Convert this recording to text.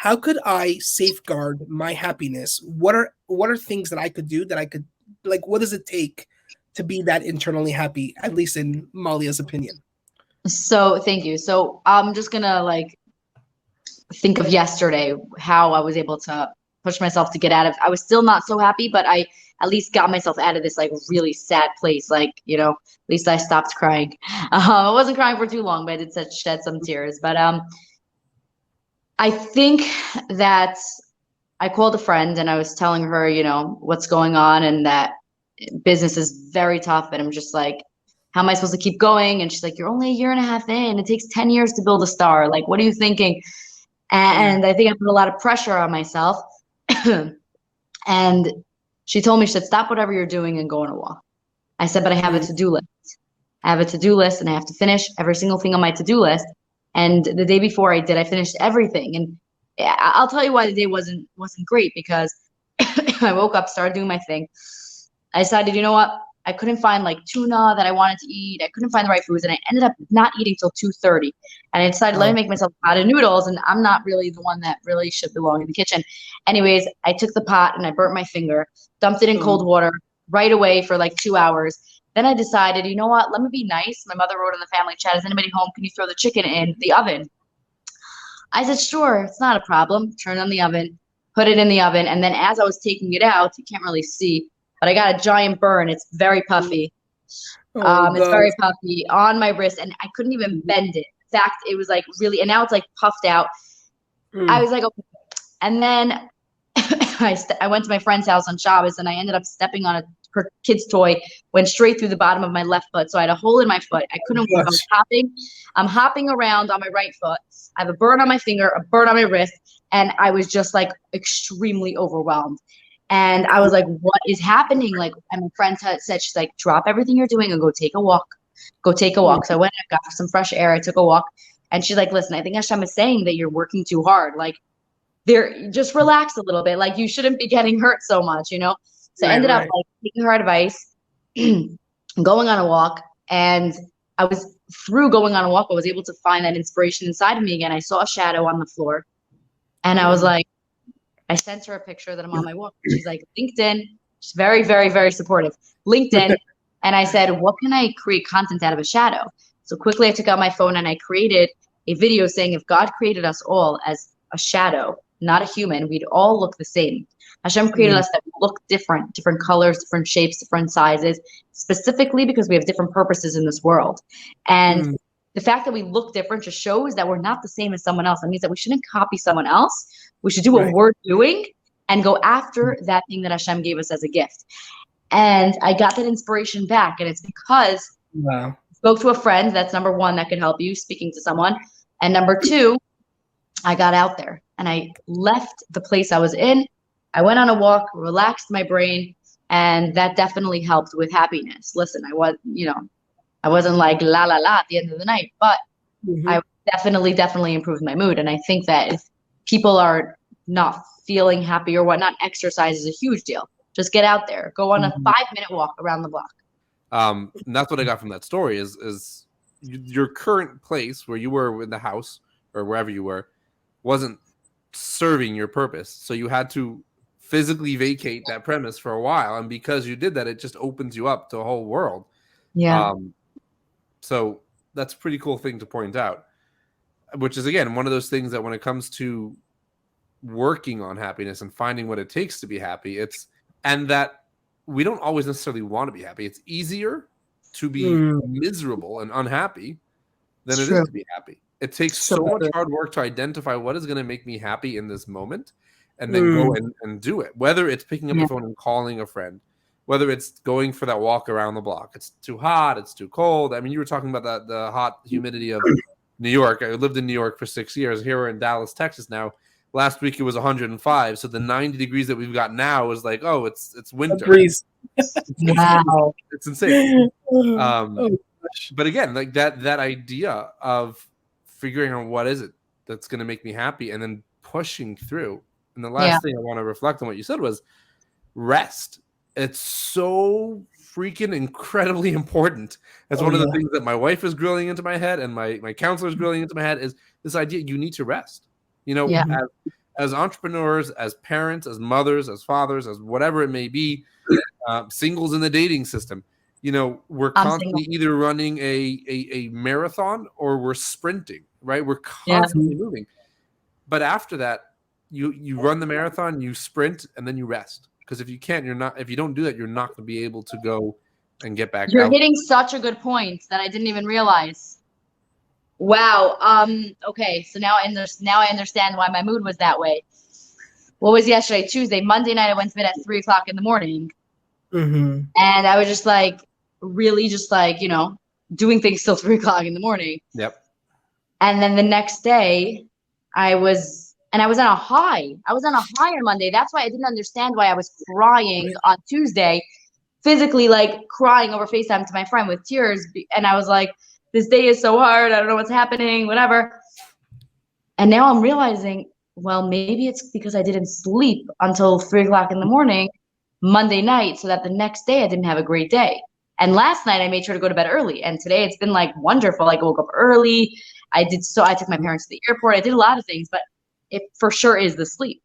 how could I safeguard my happiness? What are things that I could do that I could like? What does it take to be that internally happy? At least in Malia's opinion. So thank you. So I'm just gonna like think of yesterday, how I was able to push myself to get out of. I was still not so happy, but I at least got myself out of this like really sad place. Like, at least I stopped crying. I wasn't crying for too long, but I did shed some tears. But I think that I called a friend and I was telling her, what's going on and that business is very tough. And I'm just like, how am I supposed to keep going? And she's like, you're only a year and a half in. It takes 10 years to build a star. Like, what are you thinking? And I think I put a lot of pressure on myself. And she told me, she said, stop whatever you're doing and go on a walk. I said, but I have a to-do list. I have a to-do list and I have to finish every single thing on my to-do list. And the day before I finished everything. And I'll tell you why the day wasn't great, because I woke up, started doing my thing. I decided, you know what? I couldn't find like tuna that I wanted to eat. I couldn't find the right foods. And I ended up not eating till 2:30. And I decided, let me make myself a pot of noodles. And I'm not really the one that really should belong in the kitchen. Anyways, I took the pot and I burnt my finger, dumped it in cold water right away for like 2 hours. Then I decided, you know what? Let me be nice. My mother wrote in the family chat, is anybody home? Can you throw the chicken in the oven? I said, sure, it's not a problem. Turned on the oven, put it in the oven. And then as I was taking it out, you can't really see, but I got a giant burn. It's very puffy. It's very puffy on my wrist, and I couldn't even bend it. In fact, it was like really, and now it's like puffed out. I was like, okay. And then I went to my friend's house on Shabbos, and I ended up stepping on her kid's toy, went straight through the bottom of my left foot. So I had a hole in my foot. I couldn't walk. I was hopping. I'm hopping around on my right foot. I have a burn on my finger, a burn on my wrist, and I was just like extremely overwhelmed. And I was like, what is happening? Like, and my friend said, she's like, drop everything you're doing and go take a walk. Go take a walk. So I went and got some fresh air. I took a walk. And she's like, listen, I think Hashem is saying that you're working too hard. Like, just relax a little bit. Like, you shouldn't be getting hurt so much, So I ended up like taking her advice, going on a walk. And I was through going on a walk, I was able to find that inspiration inside of me again. I saw a shadow on the floor. And I was like, I sent her a picture that I'm on my walk. She's like, LinkedIn. She's very, very, very supportive. LinkedIn. And I said, what can I create content out of a shadow? So quickly I took out my phone and I created a video saying, if God created us all as a shadow, not a human, we'd all look the same. Hashem created us that look different colors, different shapes, different sizes, specifically because we have different purposes in this world. And the fact that we look different just shows that we're not the same as someone else. That means that we shouldn't copy someone else. We should do what we're doing and go after that thing that Hashem gave us as a gift. And I got that inspiration back. And it's because I spoke to a friend. That's number one, that could help you, speaking to someone. And number two, I got out there and I left the place I was in. I went on a walk, relaxed my brain, and that definitely helped with happiness. Listen, I wasn't like la la la at the end of the night, but I definitely improved my mood. And I think that if people are not feeling happy or whatnot, exercise is a huge deal. Just get out there, go on a 5-minute walk around the block. And that's what I got from that story is your current place where you were in the house or wherever you were wasn't serving your purpose. So you had to physically vacate that premise for a while. And because you did that, it just opens you up to a whole world. Yeah. So that's a pretty cool thing to point out, which is, again, one of those things that when it comes to working on happiness and finding what it takes to be happy, and that we don't always necessarily want to be happy. It's easier to be miserable and unhappy than it is to be happy. It takes so much hard work to identify what is going to make me happy in this moment and then go and do it. Whether it's picking up the phone and calling a friend, whether it's going for that walk around the block. It's too hot. It's too cold. I mean, you were talking about the hot humidity of New York. I lived in New York for 6 years. Here we're in Dallas, Texas now. Last week it was 105. So the 90 degrees that we've got now is like, oh, it's winter. Wow. It's insane. But again, like that idea of figuring out what is it that's going to make me happy and then pushing through. And the last thing I want to reflect on what you said was rest. It's so freaking incredibly important. That's one of the things that my wife is grilling into my head and my counselor is grilling into my head is this idea you need to rest. as entrepreneurs, as parents, as mothers, as fathers, as whatever it may be, singles in the dating system, you know, we're I'm constantly single. either running a marathon or we're sprinting, right? We're Yeah. constantly moving. But after that, you run the marathon, you sprint, and then you rest. Because if you don't do that, you're not going to be able to go and get back You're out. hitting such a good point that I didn't even realize. Wow. Okay. So now I understand why my mood was that way. What was yesterday? Tuesday. Monday night I went to bed at 3:00 in the morning. Mm-hmm. And I was just like really just like, doing things till 3:00 in the morning. Yep. And then the next day I was on a high. I was on a high on Monday. That's why I didn't understand why I was crying on Tuesday, physically like crying over FaceTime to my friend with tears. And I was like, this day is so hard. I don't know what's happening, whatever. And now I'm realizing, well, maybe it's because I didn't sleep until 3:00 in the morning Monday night, so that the next day I didn't have a great day. And last night I made sure to go to bed early. And today it's been like wonderful. Like I woke up early. I took my parents to the airport. I did a lot of things, but it for sure is the sleep.